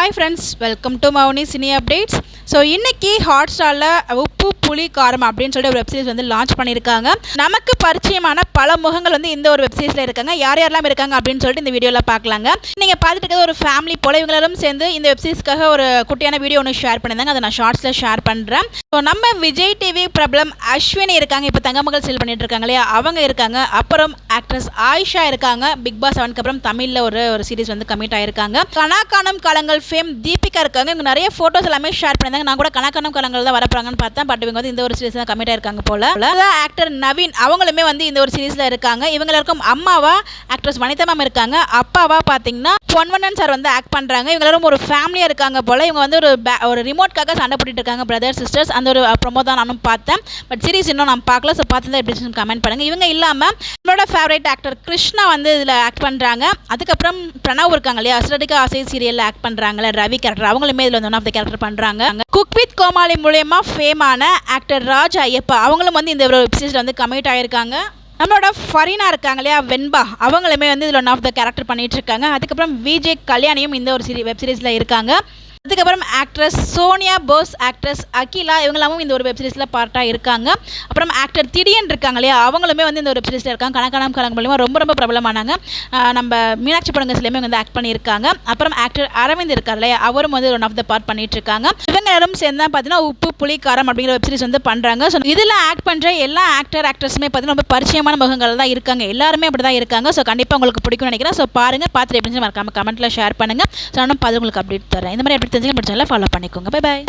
Hi friends, welcome to Mouni cine updates. So இன்றைக்கி ஹாட்ஸ்டாரில் உப்பு புளி காரம் அப்படின்னு சொல்லிட்டு ஒரு வெப்சீரிஸ் வந்து லான்ச் பண்ணியிருக்காங்க. நமக்கு பரிச்சயமான பல முகங்கள் வந்து இந்த ஒரு வெப்சீரிஸில் இருக்காங்க. யார் யாரெல்லாம் இருக்காங்க அப்படின்னு சொல்லிட்டு இந்த வீடியோவில் பார்க்கலாங்க. நீங்கள் பார்த்துட்டு இருக்கிறது ஒரு ஃபேமிலி போல இவங்களும் சேர்ந்து இந்த வெப்சீரிஸ்க்காக ஒரு குட்டியான வீடியோ ஒன்று ஷேர் பண்ணியிருந்தாங்க. அதை நான் ஷார்ட்ஸில் ஷேர் பண்ணுறேன். ஸோ நம்ம விஜய் டிவி பிரபலம் அஸ்வினி இருக்காங்க, இப்போ தங்கமகள் சேல் பண்ணிட்டு இருக்காங்க இல்லையா, அவங்க இருக்காங்க. அப்புறம் ஆக்ட்ரஸ் ஆயிஷா இருக்காங்க. பிக் பாஸ் 7க்கு அப்புறம் தமிழில் ஒரு சீரிஸ் வந்து கமிட் ஆயிருக்காங்க. கனாக்கானம் காலங்கள் ஃபேம் தீபிகா இருக்காங்க. இவங்க நிறைய ஃபோட்டோஸ் எல்லாமே ஷேர் பண்ணியிருந்தாங்க. நான் கூட கனாக்கானம் காலங்கள் தான் வரப்போறாங்கன்னு பார்த்தேன். பட் இவங்க வந்து இந்த ஒரு சீரிஸ் தான் கமிட் ஆயிருக்காங்க போல. ஆக்டர் நவீன் அவங்களுமே வந்து இந்த ஒரு சீரிஸ்ல இருக்காங்க. இவங்களுக்கும் அம்மாவா ஆக்ட்ரஸ் வனிதா மேம் இருக்காங்க. அப்பாவா பார்த்தீங்கன்னா பொன்வண்ணன் சார் வந்து ஆக்ட் பண்றாங்க. இவங்களும் ஒரு ஃபேமிலியா இருக்காங்க போல. இவங்க வந்து ஒரு ரிமோட்காக சண்டை போட்டுட்டு இருக்காங்க, பிரதர் சிஸ்டர்ஸ். அந்த ஒரு ப்ரோமோ தான் நானும் பார்த்தேன். பட் சீரிஸ் இன்னும் நான் பார்க்கல. ஸோ பார்த்து எப்படி கமெண்ட் பண்ணுங்க. இவங்க இல்லாம நம்மளோட ஃபேவரட் ஆக்டர் கிருஷ்ணா வந்து இதில் ஆக்ட் பண்றாங்க. அதுக்கப்புறம் பிரணவ் இருக்காங்க இல்லையா, அசரடிகா ஆசை சீரியல்ல ஆக்ட் பண்றாங்கல்ல, ரவி கேரக்டர், அவங்களுமே இதில் வந்து ஒன் ஆஃப் த கேரக்டர் பண்றாங்க. குக் வித் கோமாளி மூலமா ஃபேமான ஆக்டர் ராஜ் ஐயப்பா அவங்களும் வந்து இந்த வெப் சீரிஸ்ல வந்து கமிட் ஆயிருக்காங்க. நம்மளோட ஃபரீனா இருக்காங்க இல்லையா, வெண்பா, அவங்களுமே வந்து இதில் ஒன் ஆஃப் த கேரக்டர் பண்ணிட்டு இருக்காங்க. அதுக்கப்புறம் விஜய் கல்யாணியும் இந்த ஒரு வெப் சீரிஸ்ல இருக்காங்க. அதுக்கப்புறம் ஆக்ட்ரஸ் சோனியா போஸ், ஆக்ட்ரஸ் அகிலா, இவங்களாவும் இந்த ஒரு வெப்சீரிஸில் பார்ட்டாக இருக்காங்க. அப்புறம் ஆக்டர் திடியன் இருக்காங்க இல்லையா, அவங்களுமே வந்து இந்த ஒரு வெப்சீரிஸில் இருக்காங்க. கணக்கானம் காலங்கள் மூலமாக ரொம்ப பிரபலமானாங்க. நம்ம மீனாட்சி படங்கள்லேயுமே வந்து ஆக்ட் பண்ணியிருக்காங்க. அப்புறம் ஆக்டர் அரவிந்த் இருக்கார் இல்லையா, அவரும் வந்து ஒன் ஆஃப் த பார்ட் பண்ணிட்டு இருக்காங்க. இவங்க எல்லாரும் சேர்ந்து தான் பார்த்தீங்கன்னா உப்பு புளி காரம் அப்படிங்கிற வெப்சீரிஸ் வந்து பண்ணுறாங்க. ஸோ இதில் ஆக்ட் பண்ணுற எல்லா ஆக்டர்ஸுமே பார்த்தீங்கன்னா ரொம்ப பரிச்சயமான முகங்கள் தான் இருக்காங்க. எல்லாருமே அப்படி தான் இருக்காங்க. ஸோ கண்டிப்பாக உங்களுக்கு பிடிக்கும்னு நினைக்கிறேன். ஸோ பாருங்கள், பார்த்துட்டு எப்படின்னு மறக்காம கமெண்ட்டில் ஷேர் பண்ணுங்கள். ஸோ நானும் பார்த்து உங்களுக்கு அப்டேட் தரேன். இந்த மாதிரி தெரிஞ்சுக்க முடிச்சால ஃபாலோ பண்ணிக்கோங்க. Bye bye.